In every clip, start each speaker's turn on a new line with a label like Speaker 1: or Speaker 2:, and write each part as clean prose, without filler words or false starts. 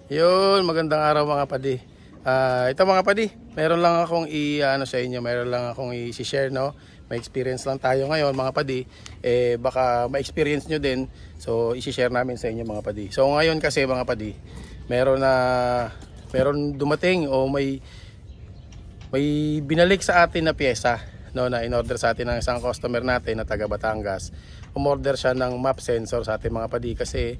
Speaker 1: Yun, magandang araw mga padi. Ito mga padi, meron lang akong sa inyo, meron lang akong i-share, no. May experience lang tayo ngayon mga padi. Baka ma-experience nyo din. So i-share namin sa inyo mga padi. So ngayon kasi mga padi, meron dumating o may binalik sa atin na pyesa, no, na in-order sa atin ng isang customer natin na taga Batangas. Umorder siya ng map sensor sa ating mga padi kasi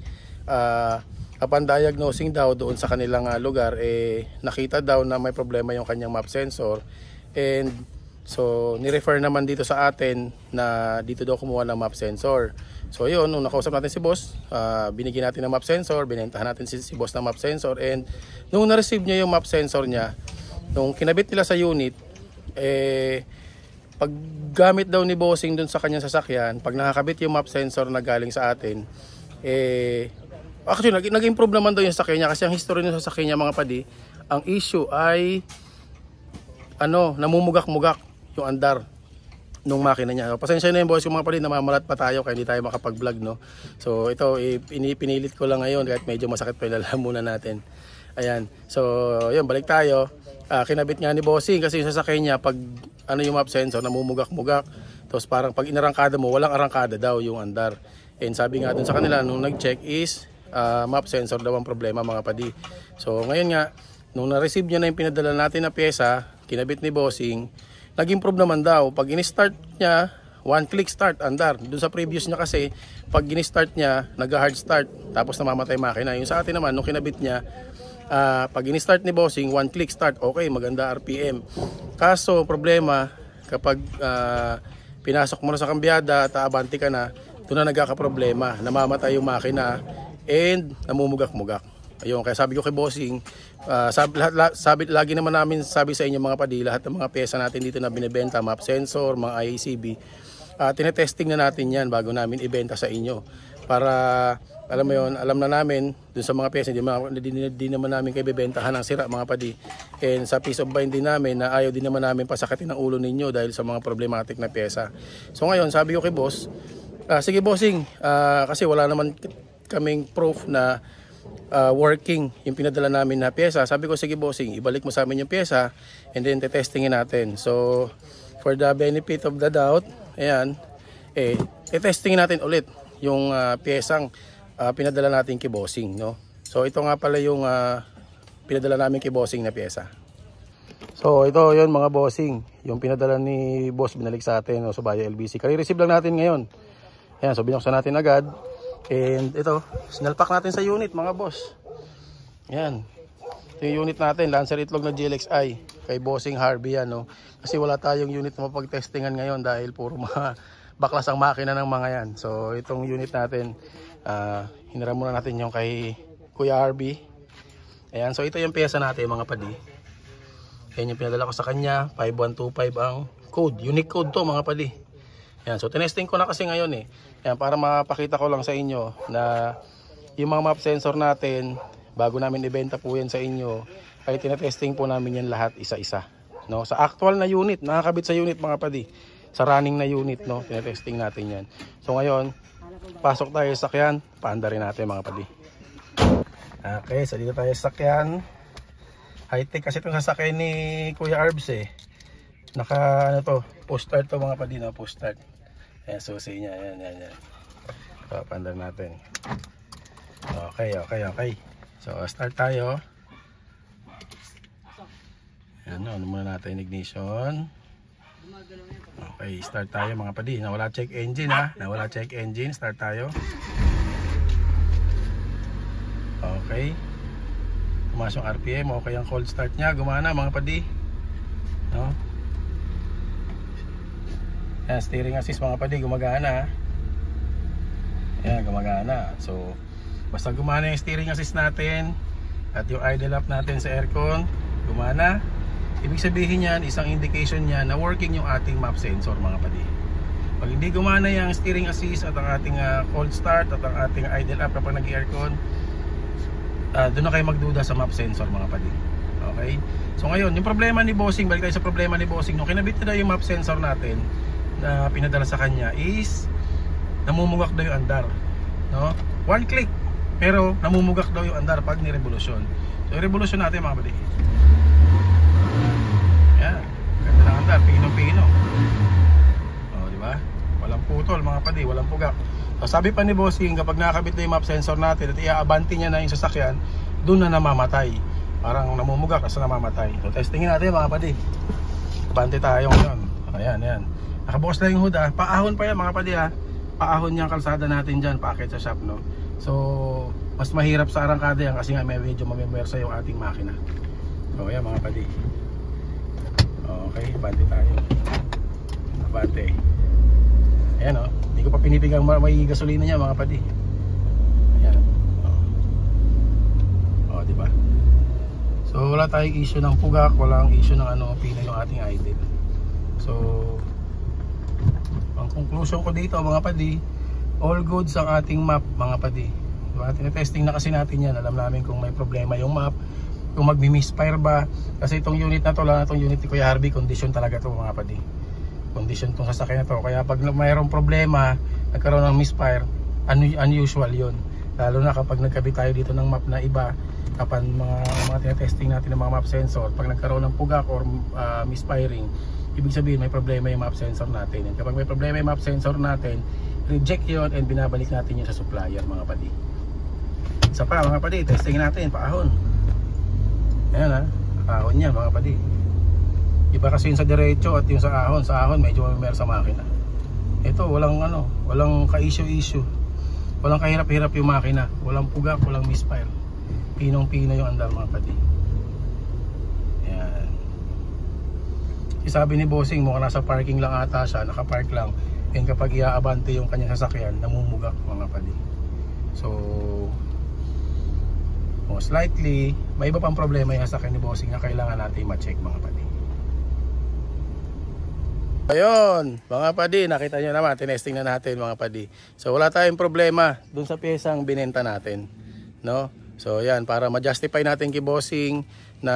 Speaker 1: upon diagnosing daw doon sa kanilang lugar, nakita daw na may problema yung kanyang map sensor, and so ni-refer naman dito sa atin na dito daw kumuha ng map sensor. So yun, nung nakausap natin si boss, binigyan natin ng map sensor, binentahan natin si boss ng map sensor, and nung na-receive niya yung map sensor niya, nung kinabit nila sa unit, pag gamit daw ni bossing dun sa kanyang sasakyan, pag nakakabit yung map sensor na galing sa atin, actually, nag-improve naman daw yung sasakyan niya kasi ang history ng sasakyan niya mga padi, ang issue ay namumugak-mugak yung andar nung makina niya. Pasensya na yung boss, yung mga padi, namamalat pa tayo kaya hindi tayo makapag-vlog, no. So ito, pinilit ko lang ngayon kahit medyo masakit pa, ilalamunan natin. Ayan. So yun, balik tayo. Kinabit nga ni bossing kasi yung sasakyan niya, pag yung map sensor, namumugak-mugak. Tapos parang pag inarangkada mo, walang arangkada daw yung andar. And sabi nga dun sa kanila nung nag-check is map sensor daw ang problema mga padi. So ngayon nga, nung na-receive niya na yung pinadala natin na pyesa, kinabit ni bossing, nag-improve naman daw. Pag in-start niya, one click start, andar. Doon sa previous niya kasi, pag in-start niya, nag-hard start, tapos namamatay makina. Yung sa atin naman, nung kinabit niya, pag in-start ni bossing, one click start, okay, maganda RPM. Kaso problema, kapag pinasok mo na sa kambyada at aabante ka na, doon na nagkakaproblema, namamatay yung makina and namumugak-mugak. Ayun, kaya sabi ko kay bossing, lagi naman namin sabi sa inyo mga padi, lahat ng mga pyesa natin dito na binebenta, map sensor, mga IACB, tinetesting na natin yan bago namin ibenta sa inyo. Para, alam mo yun, alam na namin dun sa mga pyesa, hindi naman namin kayo bibentahan ng sira mga padi. And sa peace of mind din namin, na ayaw din naman namin pasakatin ang ulo ninyo dahil sa mga problematic na pyesa. So ngayon, sabi ko kay boss, sige bossing, kasi wala naman kaming proof na working yung pinadala namin na pyesa. Sabi ko, sige bossing, ibalik mo sa amin yung pyesa and then testingin natin. So for the benefit of the doubt, ayan, testingin natin ulit yung pyesang pinadala natin kay bossing, no? So ito nga pala yung pinadala namin kay bossing na pyesa. So ito yun mga bossing, yung pinadala ni boss, binalik sa atin, no, sa Bayo LBC. Kari-receive lang natin ngayon. Ayan, so binuksan natin agad. And ito, sinalpak natin sa unit mga boss. Yan. Ito yung unit natin, Lancer Itlog na GLXI. Kay bossing Harvey yan, no? Kasi wala tayong unit na mapag-testingan ngayon dahil puro mga baklas ang makina ng mga yan. So itong unit natin, hiniram muna natin yung kay Kuya Harvey. Ayan, so ito yung pyesa natin mga padi. Ayan yung pinadala ko sa kanya, 5125 ang code. Unique code to mga padi. Ayan, so tinesting ko na kasi ngayon Ayan, para mapakita ko lang sa inyo na yung mga map sensor natin, bago namin ibenta po yan sa inyo, ay tinetesting po namin yan lahat isa-isa, no? Sa actual na unit, nakakabit sa unit mga padi, sa running na unit, no? Tinetesting natin yan. So ngayon, pasok tayo sa sakyan, paanda rin natin mga padi. Okay, so dito tayo sa sakyan. High-tech kasi itong sasakyan ni Kuya Arbs naka post start to mga padi, no? Post start. Ayan, susi niya, yan. So, paandar natin. Okay. So, start tayo. Ayan, ano muna natin, ignition. Okay, start tayo mga padi. Nawala check engine nawala check engine, start tayo. Okay. Pumasok RPM, okay ang cold start niya, gumana mga padi. No? Yan, steering assist mga padi, gumagana. Yan, gumagana. So, basta gumana yung steering assist natin at yung idle up natin sa aircon, gumana. Ibig sabihin yan, isang indication yan na working yung ating map sensor mga padi. Pag hindi gumana yung steering assist at ang ating cold start at ang ating idle up kapag nag-aircon, doon na kayo magduda sa map sensor mga padi. Okay? So ngayon, yung problema ni bossing, balik tayo sa problema ni bossing. Nung kinabit na yung map sensor natin na pinadala sa kanya is namumugak daw yung andar, no? One click Pero namumugak daw yung andar pag ni-revolusyon. So i-revolusyon natin mga kapatid. Yan, ganda ng andar, pinong-pino. O, di ba? Walang putol mga kapatid, walang pugak. So sabi pa ni Bossing, kapag nakakabit na yung map sensor natin at i-abante niya na yung sasakyan, doon na namamatay. Parang namumugak kasi namamatay. So testingin natin mga kapatid. Abante tayo ngayon. Ayan, ayan. Nakabukas na yung hood ha. Paahon pa yan mga kapatid ha. Paahon yung kalsada natin dyan, paakit sa shop, no? So mas mahirap sa arangkada yan kasi nga medyo mamimwersa yung ating makina. So ayan mga kapatid. Okay, abante tayo. Abante. Ayan o, hindi ko pa pinipigang may gasolina niya mga kapatid. Ayan. O, diba? So wala tayong issue ng pugak, walang issue ng pino yung ating idle. So ang conclusion ko dito mga kapatid, all goods ang ating map mga kapatid. Diba? Tinetesting na kasi natin yan, alam namin kung may problema yung map, kung magmi-misfire ba. Kasi itong unit na to, lang itong unit ni Kuya Harvey, condition talaga to mga kapatid. Condition tong sasakyan na to, kaya pag mayroong problema, nagkaroon ng misfire, unusual yon. Lalo na kapag nagkabit tayo dito ng map na iba, kapag mga tinetesting natin ng mga map sensor, pag nagkaroon ng pugak or misfiring, ibig sabihin may problema yung map sensor natin. And kapag may problema yung map sensor natin, reject yon and binabalik natin yun sa supplier mga kapatid. Isa pa mga kapatid, testing natin, paahon. Ayan ha, paahon niya mga kapatid. Iba kasi yung sa diretso at yung sa ahon. Sa ahon medyo mamimera sa makina. Ito walang ka-issue. Walang kahirap-hirap yung makina. Walang pugak, walang misfire. Pinong-pino yung andar mga kapatid. Ayan. Sabi ni Bossing, mukhang nasa parking lang ata siya, nakapark lang. And kapag iaabante yung kanyang sasakyan, namumugak mga kapatid. So most likely may iba pang problema yung sasakyan ni Bossing na kailangan natin ma-check mga kapatid. Ayun mga padi, nakita nyo naman, tinesting na natin mga padi. So wala tayong problema dun sa pyesang binenta natin, no? So yan, para ma-justify natin kay Bossing na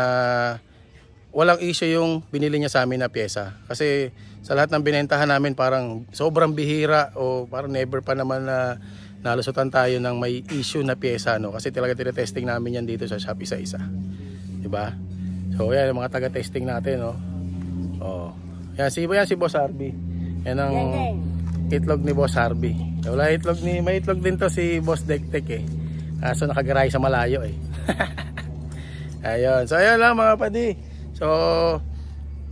Speaker 1: walang issue yung binili niya sa amin na pyesa. Kasi sa lahat ng binentahan namin parang sobrang bihira o parang never pa naman na nalusutan tayo ng may issue na pyesa, no? Kasi talaga tinetesting namin yan dito sa shop isa-isa, diba? So yan, yung mga taga-testing natin, no? Oh. Yan si Boss Harvey. Yan ang itlog ni Boss Harvey. Wala may itlog din to si Boss Dektek eh. Kaso nakagaray sa malayo eh. Ayun. So ayun lang mga padi. So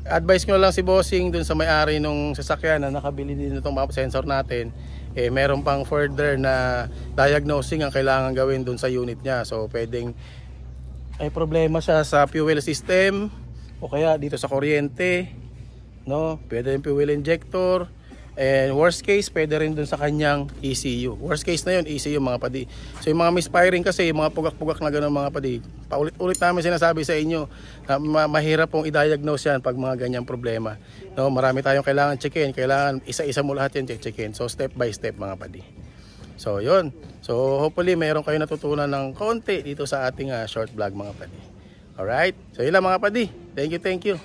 Speaker 1: advice ko lang si Bossing dun sa may-ari nung sasakyan na nakabili din itong map sensor natin. Eh meron pang further na diagnosing ang kailangan gawin dun sa unit niya. So pwedeng ay problema siya sa fuel system o kaya dito sa kuryente. No, pwede rin fuel injector, and worst case pwede rin dun sa kanyang ECU. Worst case na yun, ECU mga padi. So yung mga misfiring kasi, yung mga pugak-pugak na gano'n mga padi, paulit-ulit namin sinasabi sa inyo na mahirap pong i-diagnose yan pag mga ganyang problema. No, marami tayong kailangan checkin, kailangan isa-isa mo lahat yan checkin. So step by step mga padi. So yun, so hopefully mayroon kayo natutunan ng konti dito sa ating short vlog mga padi. Alright, so yun lang mga padi. Thank you.